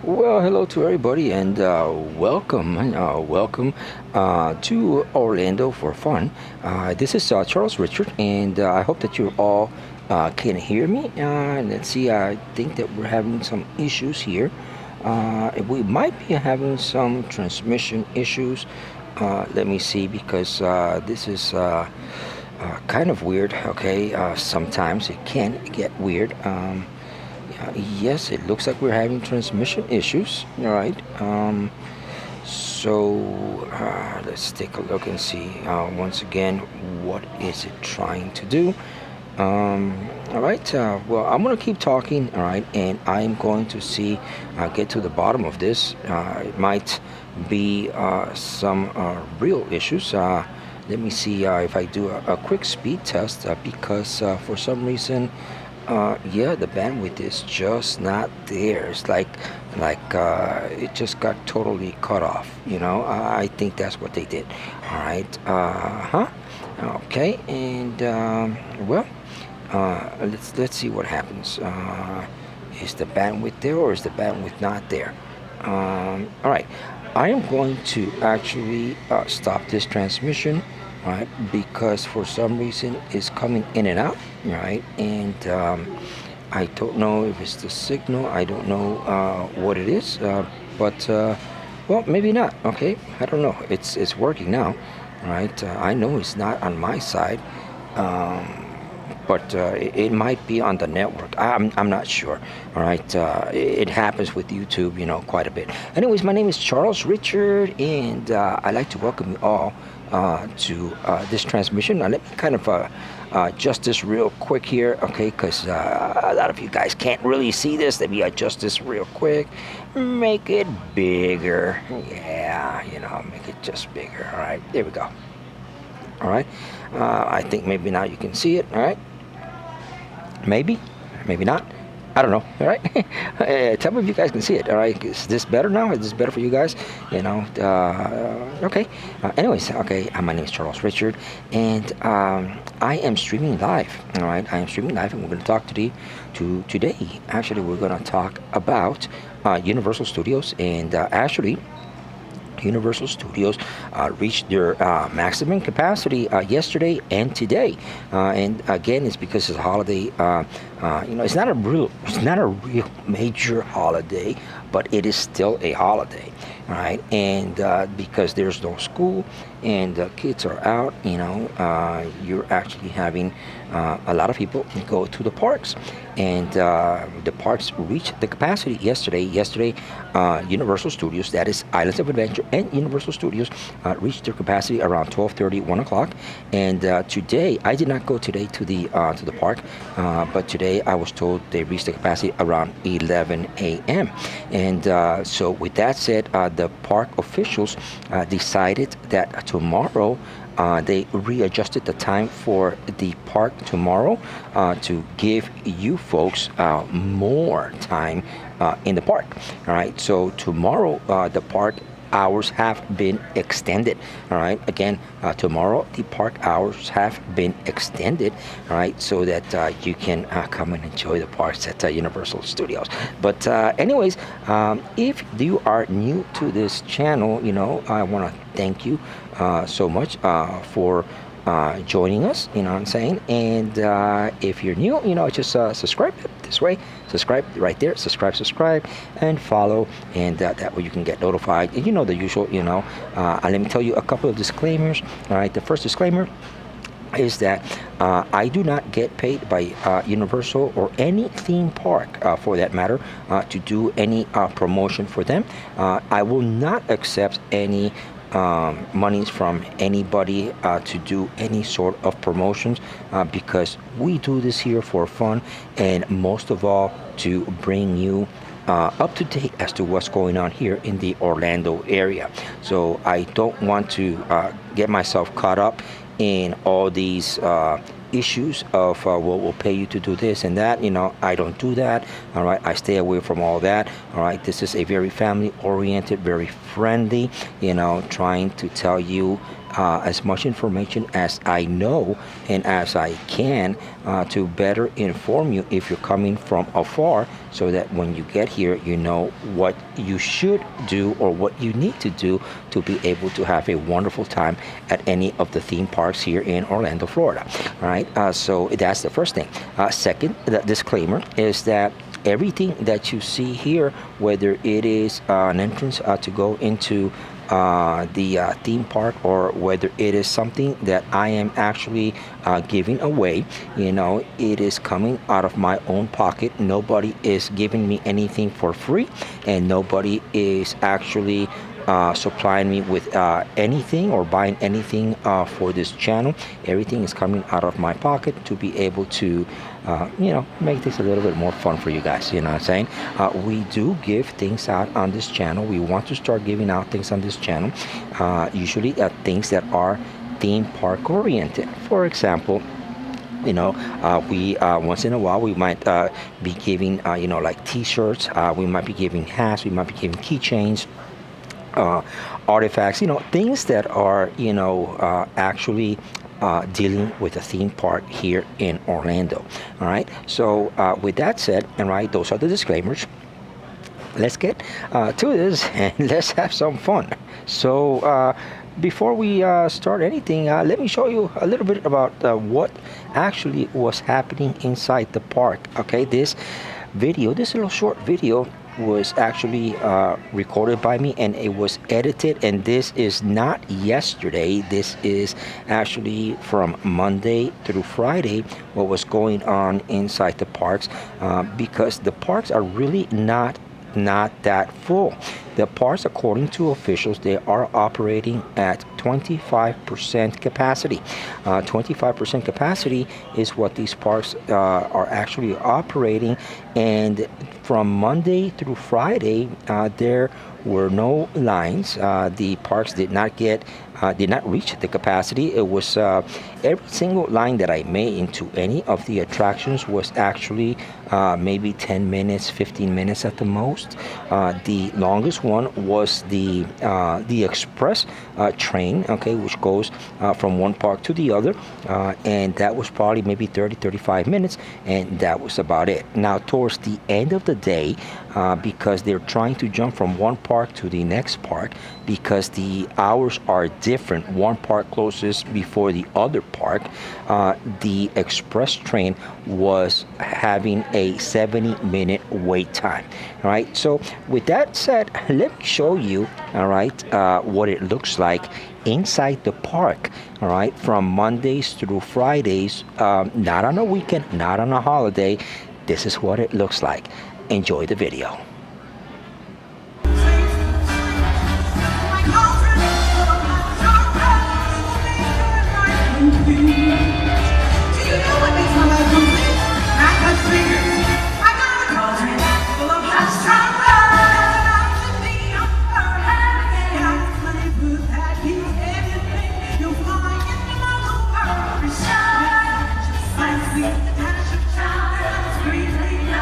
Well, hello to everybody, and welcome to Orlando for fun. This is Charles Richard, and I hope that you all can hear me. Let's see, I think that we're having some issues here. We might be having some transmission issues. Let me see, because this is kind of weird. Okay, sometimes it can get weird. Yes, it looks like we're having transmission issues. All right. Let's take a look and see once again what is it trying to do. All right. Well, I'm gonna keep talking. All right, and I'm going to see get to the bottom of this. It might be some real issues. Let me see if I do a quick speed test because for some reason yeah, the bandwidth is just not there. It's like it just got totally cut off. I think that's what they did. All right. Huh. Okay. And well, let's see what happens. Is the bandwidth there or is the bandwidth not there? All right. I am going to actually stop this transmission, right? Because for some reason it's coming in and out, right? And I don't know if it's the signal. I don't know what it is, but well, maybe not. Okay, I don't know. It's working now, right? I know it's not on my side. Um, but it might be on the network. I'm not sure. All right, it happens with YouTube, quite a bit. Anyways, my name is Charles Richard, and I'd like to welcome you all to this transmission. Now, let me kind of adjust this real quick here, okay? Because a lot of you guys can't really see this. Let me adjust this real quick. Make it bigger. Yeah, make it just bigger. All right, there we go. All right, I think maybe now you can see it. All right. Maybe, maybe not. I don't know. All right. Tell me if you guys can see it. All right. Is this better now? Is this better for you guys? Okay. Anyways, okay. My name is Charles Richard, and I am streaming live. All right. I am streaming live, and we're going to talk today. Actually, we're going to talk about Universal Studios, and actually, Universal Studios reached their maximum capacity yesterday and today, and again, it's because it's a holiday. It's not a real major holiday, but it is still a holiday, right? And because there's no school and the kids are out, you're actually having a lot of people go to the parks, and the parks reached the capacity yesterday. Universal Studios, that is Islands of Adventure and Universal Studios, reached their capacity around 12:30, 1 o'clock. And today, I did not go today to the park, but today I was told they reached the capacity around 11 a.m. And so, with that said, the park officials decided that tomorrow. They readjusted the time for the park tomorrow to give you folks more time in the park. All right, so tomorrow the park hours have been extended. All right, again, tomorrow the park hours have been extended. All right, so that you can come and enjoy the parks at Universal Studios. But anyways, if you are new to this channel, I want to thank you so much for joining us, what I'm saying? And if you're new, just subscribe this way. Subscribe right there. Subscribe, and follow. And that way you can get notified. And the usual, let me tell you a couple of disclaimers. All right, the first disclaimer is that I do not get paid by Universal or any theme park, for that matter, to do any promotion for them. I will not accept any monies from anybody to do any sort of promotions, because we do this here for fun, and most of all to bring you up to date as to what's going on here in the Orlando area. So I don't want to get myself caught up in all these issues of well, we'll pay you to do this and that. I don't do that. All right, I stay away from all that. All right, this is a very family oriented, very friendly, trying to tell you as much information as I know and as I can to better inform you if you're coming from afar, so that when you get here, you know what you should do or what you need to do to be able to have a wonderful time at any of the theme parks here in Orlando, Florida. All right, so that's the first thing. Second, the disclaimer is that everything that you see here, whether it is an entrance to go into the theme park, or whether it is something that I am actually giving away, you know, it is coming out of my own pocket. Nobody is giving me anything for free, and nobody is actually supplying me with anything or buying anything for this channel. Everything is coming out of my pocket to be able to you know, make this a little bit more fun for you guys. You know what I'm saying? We do give things out on this channel. We want to start giving out things on this channel, usually things that are theme park oriented. For example, you know, we once in a while we might be giving you know, like t-shirts, we might be giving hats, we might be giving keychains, artifacts, you know, things that are, you know, actually dealing with a theme park here in Orlando. All right, so with that said, and right, those are the disclaimers. Let's get to this and let's have some fun. So before we start anything, let me show you a little bit about what actually was happening inside the park. Okay, this video, this little short video, was actually recorded by me, and it was edited, and this is not yesterday. This is actually from Monday through Friday, what was going on inside the parks, because the parks are really not that full. The parks, according to officials, they are operating at 25% capacity. 25% capacity is what these parks are actually operating, and from Monday through Friday, there were no lines. The parks did not reach the capacity. It was every single line that I made into any of the attractions was actually maybe 10 minutes, 15 minutes at the most. The longest one was the express train, okay, which goes from one park to the other, and that was probably maybe 30-35 minutes, and that was about it. Now, towards the end of the day, because they're trying to jump from one park to the next park, because the hours are different, one park closes before the other park, the express train was having a 70-minute wait time. All right, so with that said, let me show you, all right, what it looks like inside the park, all right, from Mondays through Fridays, not on a weekend, not on a holiday. This is what it looks like. Enjoy the video.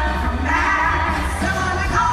From back, someone to call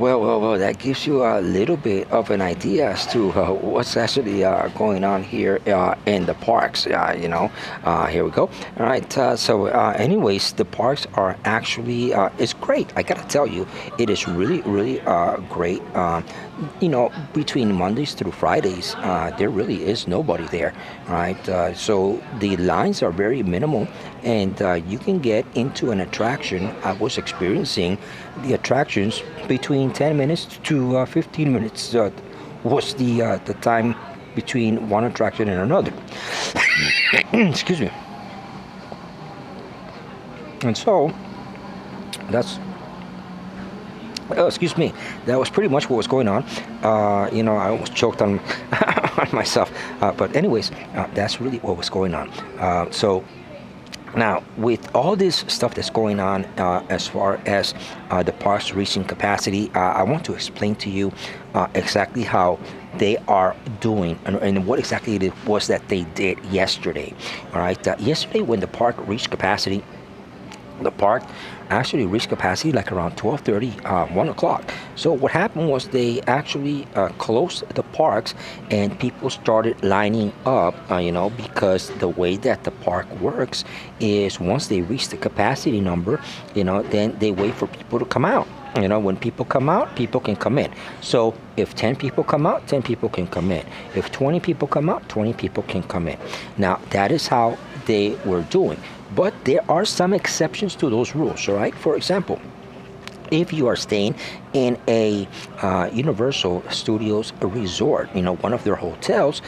Well, that gives you a little bit of an idea as to what's actually going on here in the parks. Here we go. All right. Anyways, the parks are actually, it's great. I gotta tell you, it is really, really great. Between Mondays through Fridays, there really is nobody there, right? So the lines are very minimal, and you can get into an attraction. I was experiencing the attractions between 10 minutes to 15 minutes was the time between one attraction and another. Excuse me. And so that's excuse me. That was pretty much what was going on. I almost choked on, on myself. But anyways, that's really what was going on. So now, with all this stuff that's going on as far as the parks reaching capacity, I want to explain to you exactly how they are doing and what exactly it was that they did yesterday. All right. Yesterday, when the park reached capacity, the park actually reached capacity like around 12:30, 1 o'clock. So what happened was they actually closed the parks, and people started lining up, because the way that the park works is once they reach the capacity number, then they wait for people to come out. When people come out, people can come in. So if 10 people come out, 10 people can come in. If 20 people come out, 20 people can come in. Now, that is how they were doing. But there are some exceptions to those rules, all right? For example, if you are staying in a Universal Studios resort, one of their hotels,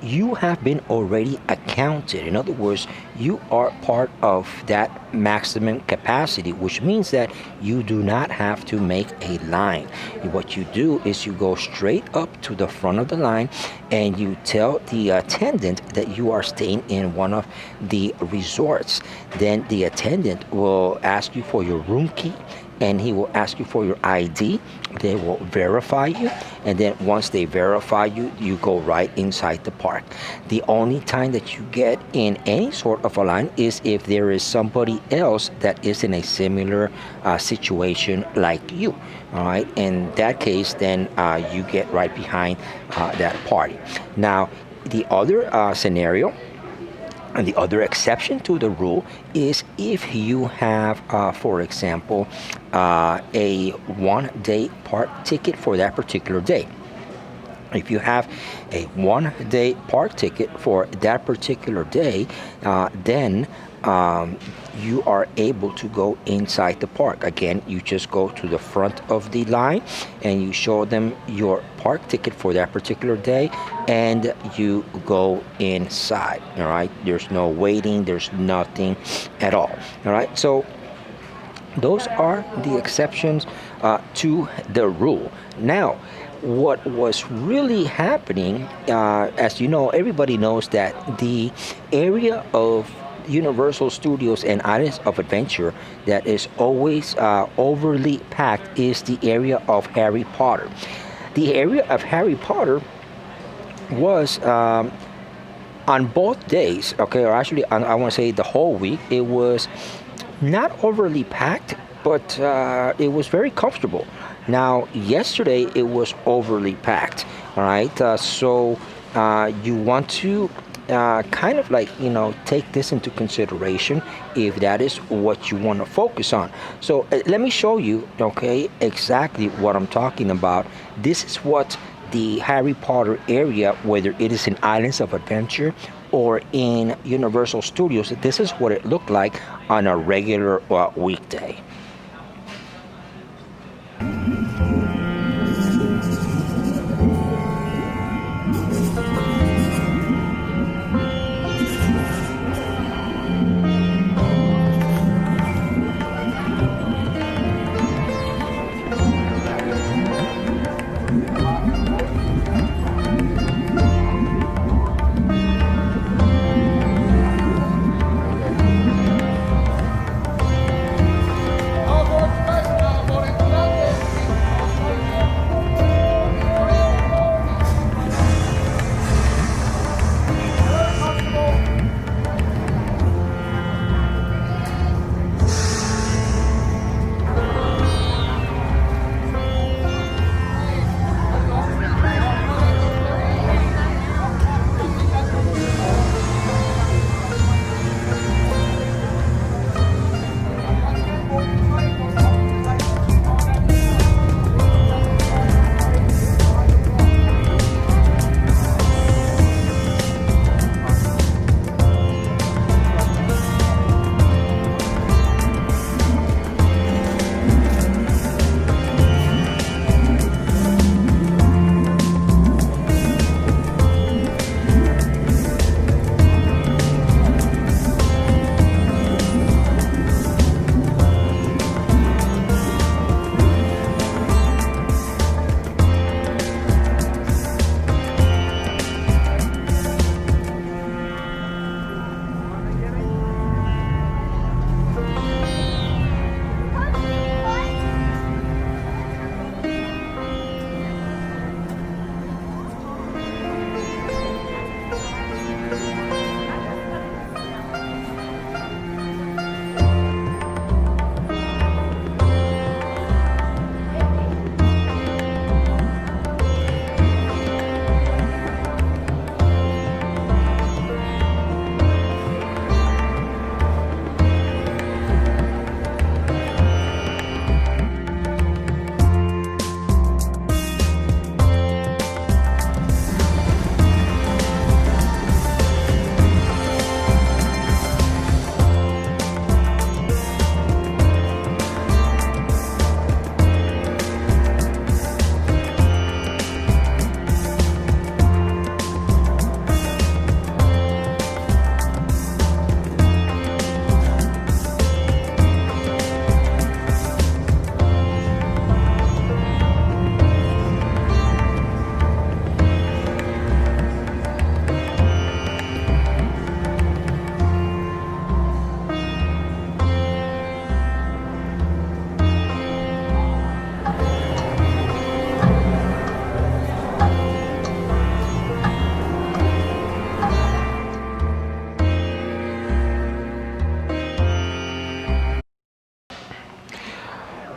you have been already accounted. In other words, you are part of that maximum capacity, which means that you do not have to make a line. What you do is you go straight up to the front of the line and you tell the attendant that you are staying in one of the resorts. Then the attendant will ask you for your room key, and he will ask you for your ID. They will verify you, and then once they verify you, you go right inside the park. The only time that you get in any sort of a line is if there is somebody else that is in a similar situation like you. All right, in that case, then you get right behind that party. Now, the other scenario and the other exception to the rule is if you have, for example, a one-day park ticket for that particular day. If you have a one-day park ticket for that particular day, then you are able to go inside the park. Again, you just go to the front of the line and you show them your park ticket for that particular day, and you go inside. All right, there's no waiting, there's nothing at all. All right, so those are the exceptions to the rule. Now, what was really happening, as you know, everybody knows that the area of Universal Studios and Islands of Adventure that is always overly packed is the area of Harry Potter. The area of Harry Potter was on both days, okay, or actually I want to say the whole week, it was not overly packed, but it was very comfortable. Now, yesterday it was overly packed, all right? So you want to kind of like, take this into consideration if that is what you want to focus on. So let me show you, okay, exactly what I'm talking about. This is what the Harry Potter area, whether it is in Islands of Adventure or in Universal Studios, this is what it looked like on a regular weekday.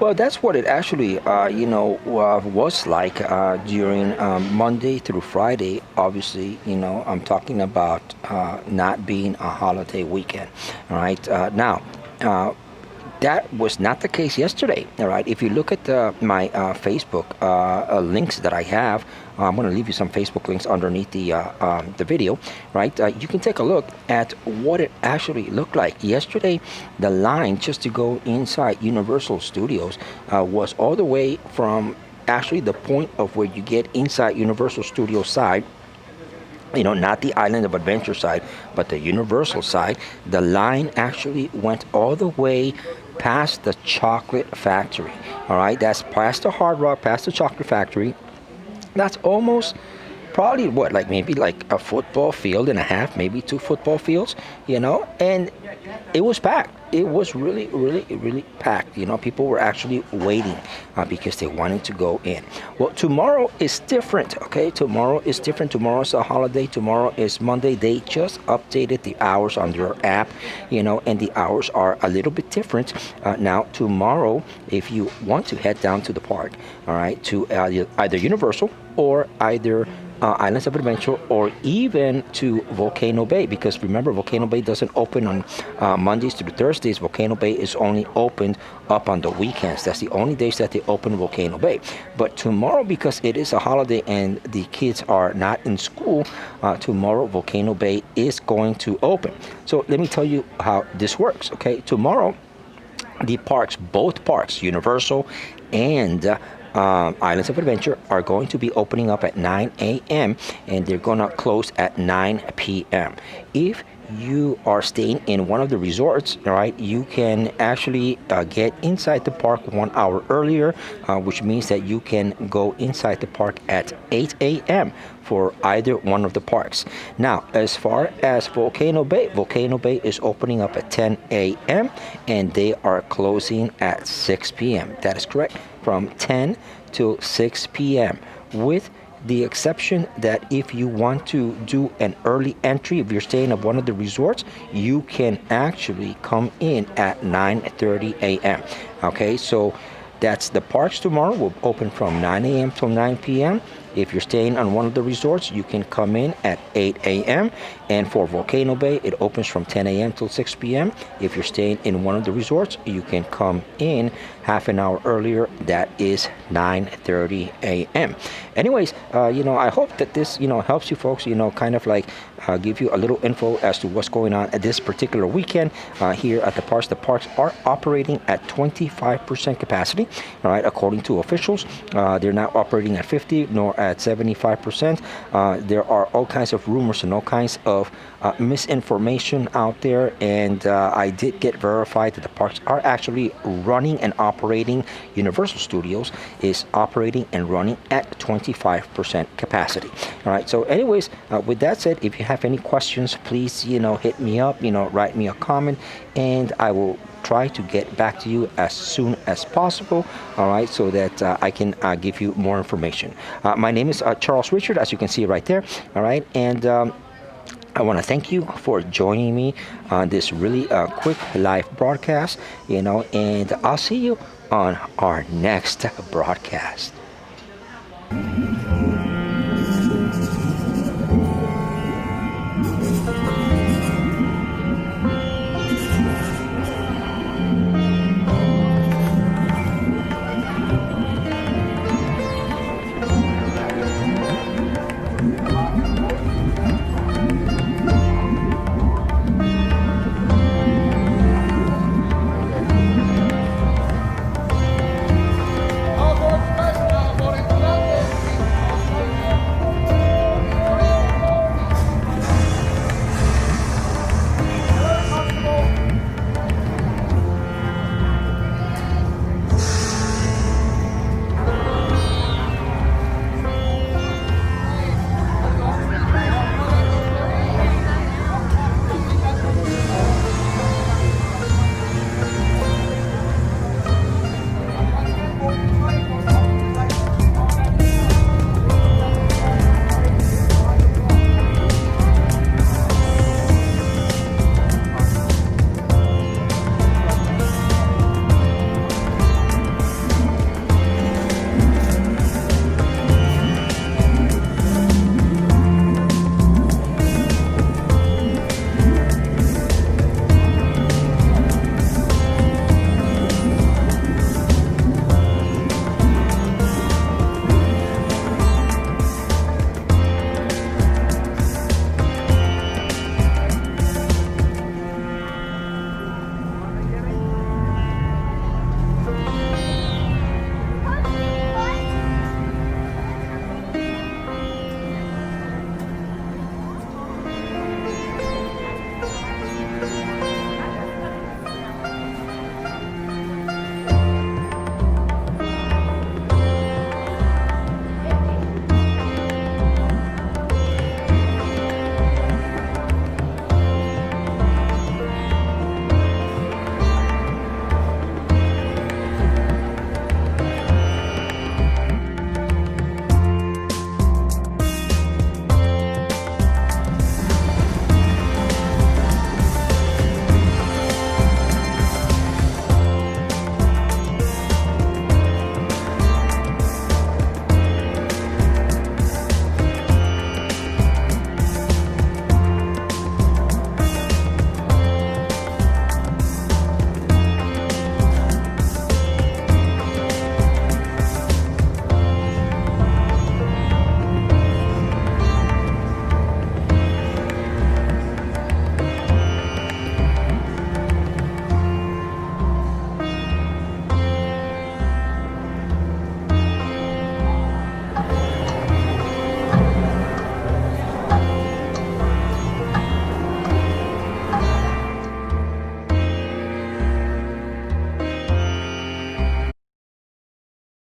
Well, that's what it actually, was like during Monday through Friday. Obviously, I'm talking about not being a holiday weekend. All right. Now, uh, that was not the case yesterday. All right. If you look at my Facebook links that I have, I'm going to leave you some Facebook links underneath the video. Right. You can take a look at what it actually looked like yesterday. The line just to go inside Universal Studios was all the way from actually the point of where you get inside Universal Studios side, not the Island of Adventure side, but the Universal side. The line actually went all the way past the Chocolate Factory. All right, that's past the Hard Rock, past the Chocolate Factory. That's almost probably what, like maybe like a football field and a half, maybe two football fields, and it was packed. It was really, really, really packed. People were actually waiting because they wanted to go in. Well, tomorrow is different, okay? Tomorrow is different. Tomorrow's a holiday. Tomorrow is Monday. They just updated the hours on their app, and the hours are a little bit different. Now, tomorrow, if you want to head down to the park, all right, to either Universal or either Islands of Adventure, or even to Volcano Bay, because remember, Volcano Bay doesn't open on Mondays through Thursdays. Volcano Bay is only opened up on the weekends. That's the only days that they open Volcano Bay. But tomorrow, because it is a holiday and the kids are not in school, tomorrow Volcano Bay is going to open. So let me tell you how this works, okay? Tomorrow, the parks, both parks, Universal and Islands of Adventure, are going to be opening up at 9 a.m. and they're going to close at 9 p.m. If you are staying in one of the resorts, all right, you can actually get inside the park 1 hour earlier, which means that you can go inside the park at 8 a.m. for either one of the parks. Now, as far as Volcano Bay is opening up at 10 a.m. and they are closing at 6 p.m. That is correct, from 10 to 6 p.m. with the exception that if you want to do an early entry, if you're staying at one of the resorts, you can actually come in at 9:30 a.m. Okay, so that's the parks tomorrow will open from 9 a.m. till 9 p.m. If you're staying on one of the resorts, you can come in at 8 a.m. And for Volcano Bay, it opens from 10 a.m. till 6 p.m. If you're staying in one of the resorts, you can come in half an hour earlier. That is 9:30 a.m. Anyways, I hope that this, helps you folks, kind of like give you a little info as to what's going on at this particular weekend here at the parks. The parks are operating at 25% capacity, all right, according to officials. They're not operating at 50 nor at 75%. There are all kinds of rumors and all kinds of misinformation out there, and I did get verified that the parks are actually running and operating. Universal Studios is operating and running at 25% capacity. All right, so anyways, with that said, if you have any questions, please, hit me up, write me a comment, and I will try to get back to you as soon as possible, all right, so that I can give you more information. My name is Charles Richard, as you can see right there, all right, and I want to thank you for joining me on this really quick live broadcast, and I'll see you on our next broadcast.